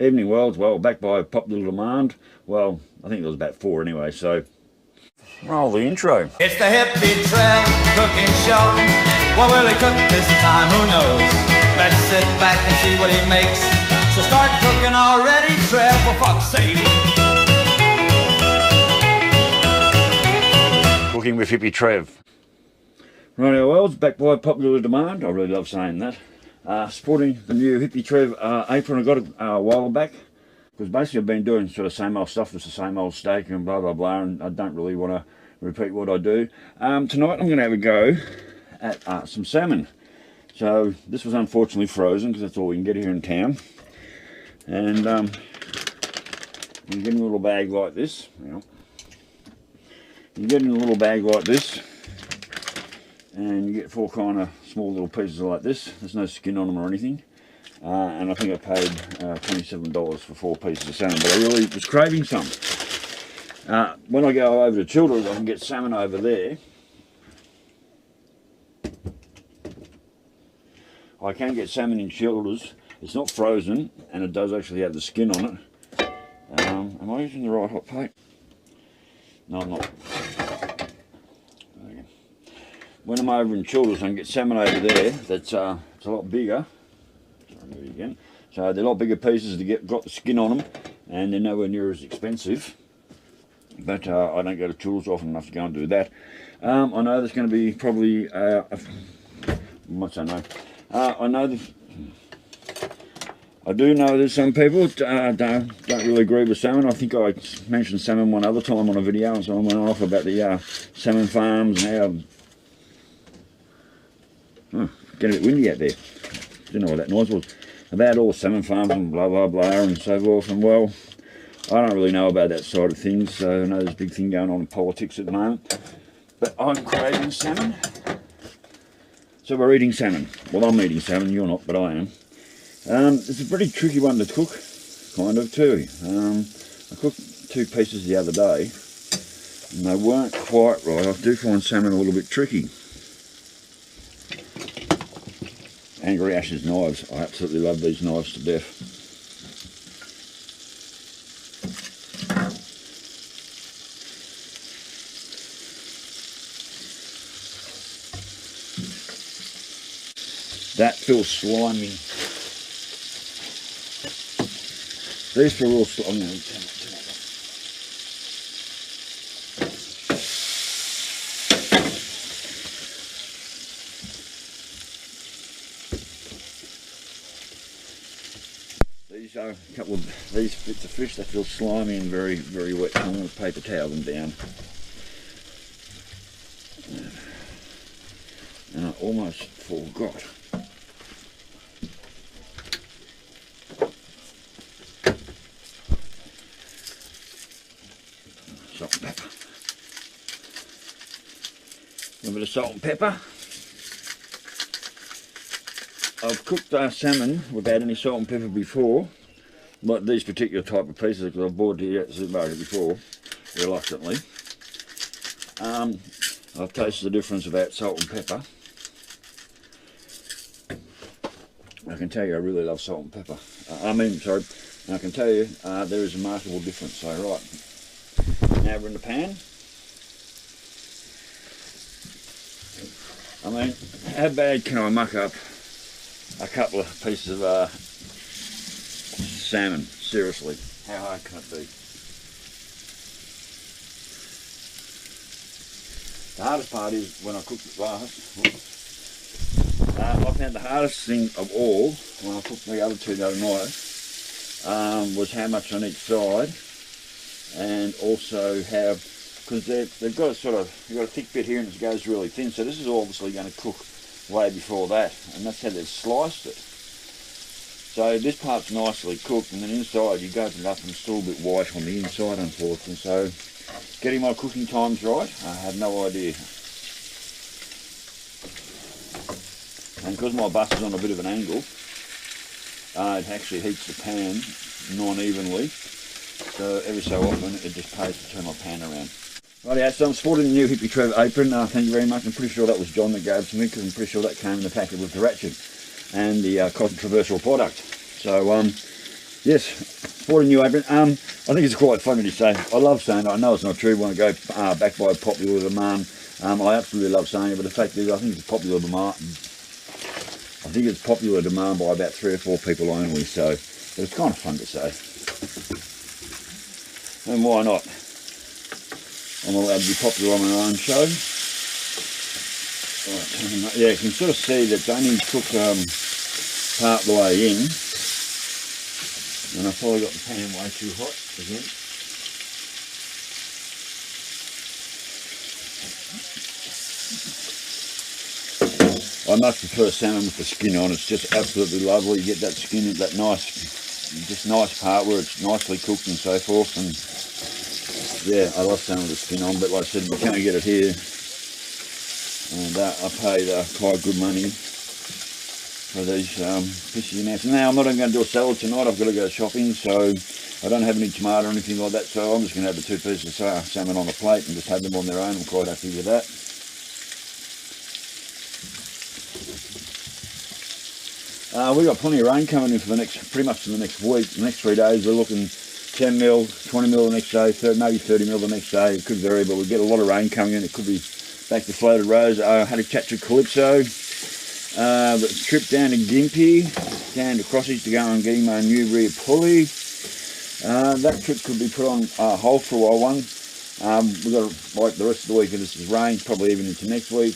Evening Worlds, well, back by popular demand. Well, I think it was about 4 anyway, so roll the intro. It's the Hippy Trev cooking show. What will he cook this time? Who knows? Let's sit back and see what he makes. So start cooking already, Trev, for fuck's sake. Cooking with Hippy Trev. Right, Worlds, back by popular demand. I really love saying that. Sporting the new Hippy Trev apron I got a while back, because basically I've been doing sort of same old stuff, just the same old steak and blah blah blah, and I don't really want to repeat what I do. Tonight I'm going to have a go at some salmon. So this was unfortunately frozen because that's all we can get here in town, and you get in a little bag like this. You get in a little bag like this, and you get 4 kind of small little pieces like this. There's no skin on them or anything, and I think I paid $27 for 4 pieces of salmon, but I really was craving some. When I go over to Childers, I can get salmon over there. I can get salmon in Childers. It's not frozen, and it does actually have the skin on it. Am I using the right hot plate? No, I'm not. When I'm over in Childers, I can get salmon over there that's it's a lot bigger. Sorry, again. So they're a lot bigger pieces to got the skin on them, and they're nowhere near as expensive. But I don't go to Childers often enough to go and do that. I know there's going to be probably what's I know. I do know there's some people don't really agree with salmon. I think I mentioned salmon one other time on a video, and someone went off about the salmon farms and how. Getting a bit windy out there. Didn't know what that noise was. About all salmon farms and blah blah blah and so forth. And well, I don't really know about that side of things. So I know there's a big thing going on in politics at the moment. But I'm craving salmon. So we're eating salmon. Well, I'm eating salmon. You're not, but I am. It's a pretty tricky one to cook, kind of too. I cooked 2 pieces the other day, and they weren't quite right. I do find salmon a little bit tricky. Angry Ash's knives. I absolutely love these knives to death. That feels slimy. These feel real slimy. These are a couple of these bits of fish. They feel slimy and very, very wet. I'm going to paper towel them down. And I almost forgot. Salt and pepper. A bit of salt and pepper. I've cooked salmon without any salt and pepper before, like these particular type of pieces, because I've bought here at the supermarket before, reluctantly. I've tasted the difference without salt and pepper. I can tell you I really love salt and pepper. I can tell you there is a remarkable difference. So right, now we're in the pan. I mean, how bad can I muck up a couple of pieces of salmon? Seriously, how hard can it be? The hardest part is when I cooked it last. I found the hardest thing of all when I cooked the other 2 the other night was how much on each side, and also how, because they've got a sort of, you've got a thick bit here and it goes really thin. So this is obviously going to cook way before that, and that's how they've sliced it. So this part's nicely cooked, and then inside you open it up and it's still a bit white on the inside, unfortunately. So getting my cooking times right, I have no idea. And because my bus is on a bit of an angle, it actually heats the pan non-evenly. So every so often it just pays to turn my pan around. Rightio, so I'm sporting the new Hippy Trev apron. Thank you very much. I'm pretty sure that was John that gave it to me, because I'm pretty sure that came in the packet with the ratchet and the controversial product. So Yes, bought a new apron. I think it's quite funny to say. I love saying it. I know it's not true. Want to go back by popular demand. I absolutely love saying it, but the fact is, I think it's popular demand. I think it's popular demand by about 3 or 4 people only. So, but it's kind of fun to say. And why not? I'm allowed to be popular on my own show. Right, yeah, you can sort of see that it's only took part of the way in. And I've probably got the pan way too hot again. I much prefer salmon with the skin on. It's just absolutely lovely. You get that skin, that nice part where it's nicely cooked and so forth. And yeah, I love salmon with the skin on. But like I said, you can't get it here. And I paid quite good money for these fishy amounts. Now I'm not even going to do a salad tonight. I've got to go shopping, so I don't have any tomato or anything like that. So I'm just going to have the 2 pieces of salmon on a plate and just have them on their own. I'm quite happy with that. We've got plenty of rain coming in for pretty much for the next week. The next 3 days we're looking 10 mil, 20 mil the next day, maybe 30 mil the next day. It could vary, but we get a lot of rain coming in. It could be back to floated rose. I had a catch of Calypso. The trip down to Gympie, down to Crossies to go and get my new rear pulley. That trip could be put on hold for a while. We've got like the rest of the week, and this is rain, probably even into next week.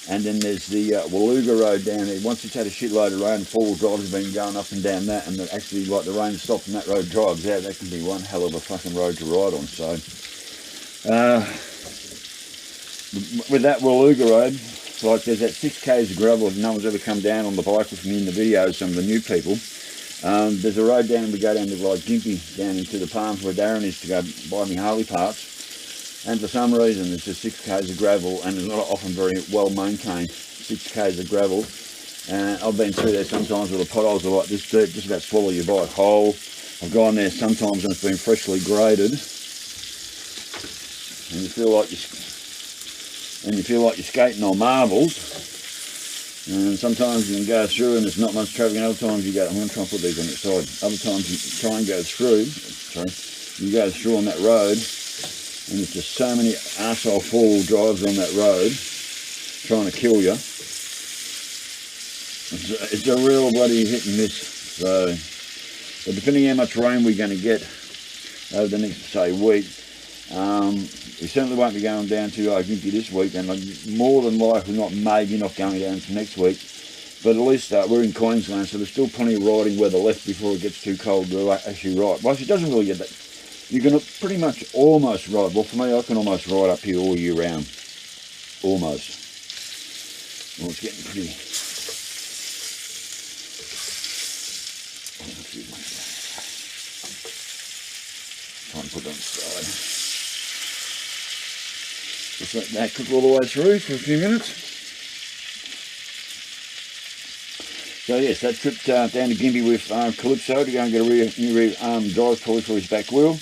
And then there's the Waluga Road down there. Once it's had a shitload of rain, 4-wheel drive has been going up and down that, and actually like the rain stops and that road drives out. That can be one hell of a fucking road to ride on. So with that Waluga Road, like there's that 6 k's of gravel. If no one's ever come down on the bike with me in the videos, some of the new people. There's a road down, we go down to like Gympie, down into the palms where Darren is to go buy me Harley parts. And for some reason there's just 6 k's of gravel, and it's not often very well maintained. 6 k's of gravel. I've been through there sometimes where the potholes are like this deep, just about swallow your bike whole. I've gone there sometimes and it's been freshly graded. And you feel like you're skating on marbles. And sometimes you can go through and there's not much traffic, and other times you go, I'm going to try and put these on its side. Other times you try and go through, you go through on that road, and there's just so many arsehole 4-wheel drives on that road trying to kill you. It's a real bloody hit and miss. So, but depending on how much rain we're going to get over the next, say, week, we certainly won't be going down to Gympie this week, and more than likely maybe not going down to next week. But at least we're in Queensland, so there's still plenty of riding weather left before it gets too cold to actually ride. Well, it doesn't really get that. You can pretty much almost ride. Well, for me, I can almost ride up here all year round. Almost. Well, it's getting pretty. Try and put it on the side. Just let that cook all the way through for a few minutes. So yes, that trip down to Gympie with Calypso to go and get a new rear drive pulley for his back wheel.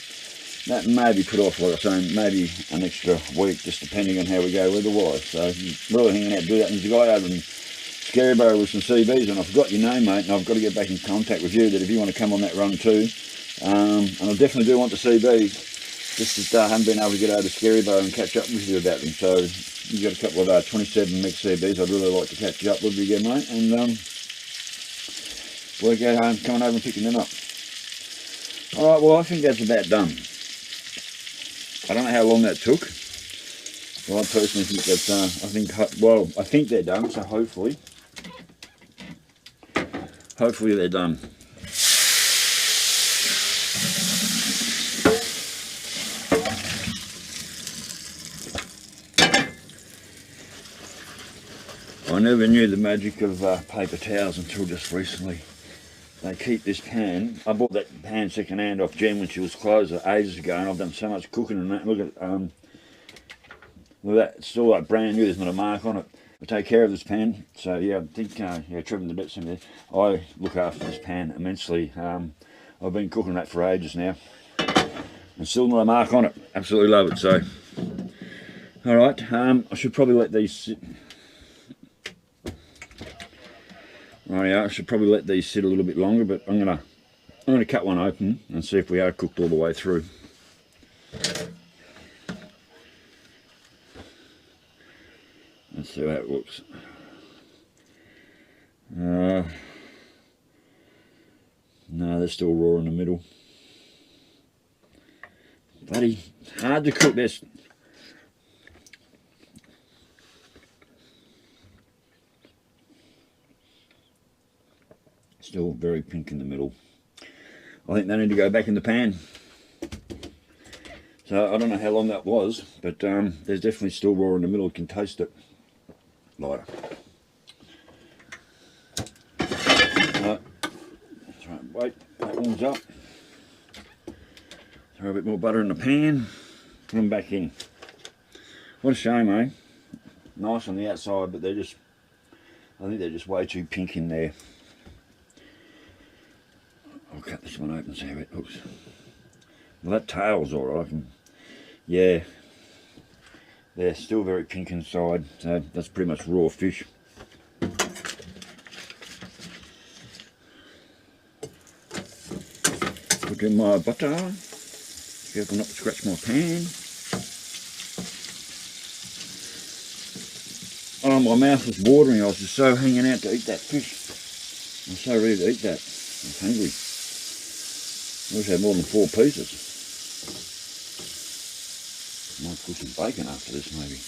That may be put off, like I was saying, maybe an extra week, just depending on how we go weather-wise. So really hanging out to do that. And there's a guy over in Scaryborough with some CBs, and I forgot your name, mate, and I've got to get back in contact with you, that if you want to come on that run too. And I definitely do want the CBs. Just that I haven't been able to get over to Scaryborough and catch up with you about them. So you've got a couple of 27 mix CBs I'd really like to catch up with you again, mate. And we'll go home, coming over and picking them up. Alright, well I think that's about done. I don't know how long that took. Well, I personally think that's, I think they're done, so hopefully they're done. I never knew the magic of paper towels until just recently. They keep this pan. I bought that pan second hand off Jen when she was closed ages ago, and I've done so much cooking in that. Look at that, it's still like brand new, there's not a mark on it. I take care of this pan, so yeah, I think, Trev and the bits in there. I look after this pan immensely. I've been cooking that for ages now, and still not a mark on it. Absolutely love it, so. Alright, I should probably let these sit. Right, I should probably let these sit a little bit longer, but I'm going to I'm going to cut one open and see if we are cooked all the way through. Let's see how it looks. No, they're still raw in the middle. Bloody hard to cook this. Still very pink in the middle. I think they need to go back in the pan. So I don't know how long that was, but there's definitely still raw in the middle. You can taste it. Lighter. Right. That's right. Wait, that warms up. Throw a bit more butter in the pan. Put them back in. What a shame, eh? Nice on the outside, but I think they're just way too pink in there. I'll cut this one open, see how it looks. Well, that tail's alright. Yeah, they're still very pink inside, so that's pretty much raw fish. Put in my butter. Careful not to scratch my pan. Oh, my mouth was watering. I was just so hanging out to eat that fish. I'm so ready to eat that. I'm hungry. I wish I had more than 4 pieces. Might put some bacon after this, maybe.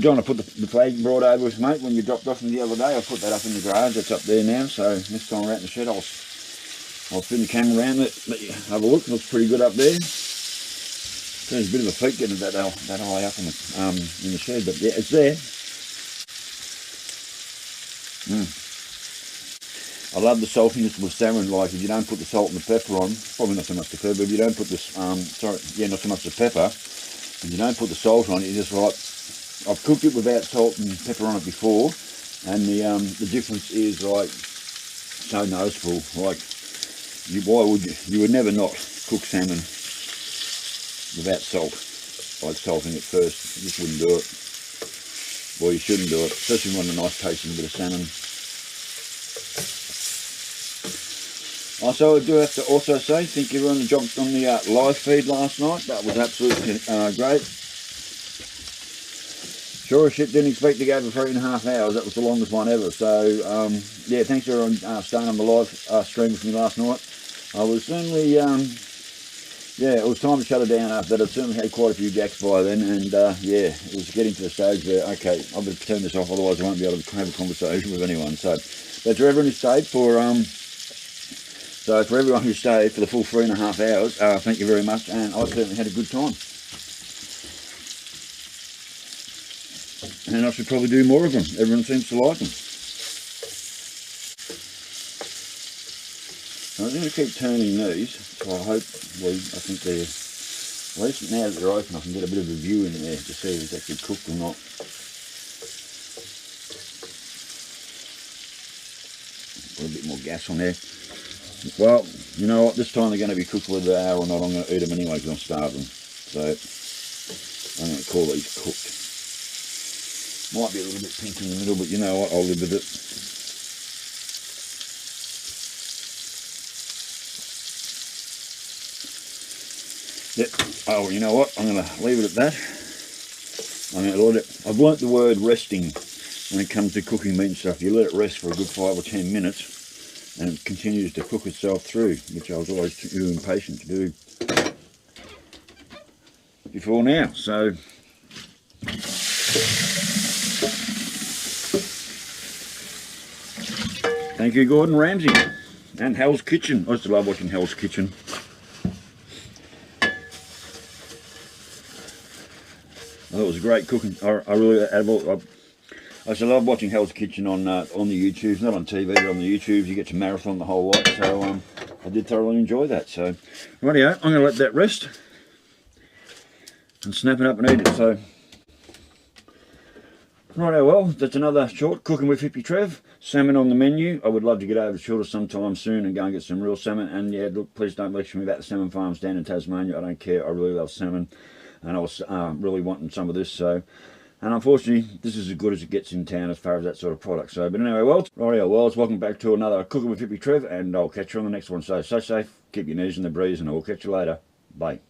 John, I put the flag you brought over with, mate, when you dropped off me the other day. I put that up in the garage. It's up there now, so next time we're out in the shed, I'll spin the camera around it, let you have a look. It looks pretty good up there. There's a bit of a feat getting that high up in the shed, but yeah, it's there. I love the saltiness with salmon. Like if you don't put the salt and the pepper on, probably not so much the pepper, but if you don't put this, not so much the pepper, if you don't put the salt on it, you just like, I've cooked it without salt and pepper on it before, and the difference is like so noticeable. Like you would never not cook salmon without salt, like salting it first. You just wouldn't do it. Well, you shouldn't do it, especially when you want a nice tasting bit of salmon. Also, I do have to also say thank you everyone who jumped on the live feed last night. That was absolutely great. Sure as shit didn't expect to go for 3.5 hours. That was the longest one ever. So yeah, thanks everyone staying on the live stream with me last night. I was certainly yeah, it was time to shut it down after that. I'd certainly had quite a few jacks by then, and yeah, it was getting to the stage where, okay, I better turn this off, otherwise I won't be able to have a conversation with anyone. So, but for everyone who stayed for everyone who stayed for the full 3.5 hours, thank you very much, and I certainly had a good time. And I should probably do more of them. Everyone seems to like them. I'm going to keep turning these, so I think they're, at least now that they're open, I can get a bit of a view in there to see if it's actually cooked or not. Put a bit more gas on there. Well, you know what, this time they're going to be cooked whether they are or not. I'm going to eat them anyway because I'm starving. So, I'm going to call these cooked. Might be a little bit pink in the middle, but you know what, I'll live with it. Yep. Oh, you know what? I'm going to leave it at that. I'm going to let it. I've learnt the word resting when it comes to cooking meat and stuff. You let it rest for a good 5 or 10 minutes, and it continues to cook itself through, which I was always too impatient to do before now. So, thank you, Gordon Ramsay, and Hell's Kitchen. I used to love watching Hell's Kitchen. I thought it was great cooking. I used to love watching Hell's Kitchen on the YouTubes, not on TV, but on the YouTubes. You get to marathon the whole lot, so I did thoroughly enjoy that. So, rightio, I'm going to let that rest and snap it up and eat it. So, rightio, well, that's another short Cooking with Hippy Trev. Salmon on the menu. I would love to get over to Chiltern sometime soon and go and get some real salmon. And yeah, look, please don't lecture me about the salmon farms down in Tasmania. I don't care. I really love salmon, and I was really wanting some of this. So And unfortunately, this is as good as it gets in town as far as that sort of product. So, but anyway, well, rightio, well, welcome back to another Cooking with Hippy Trev, and I'll catch you on the next one. So, stay safe, keep your knees in the breeze, and I'll catch you later. Bye.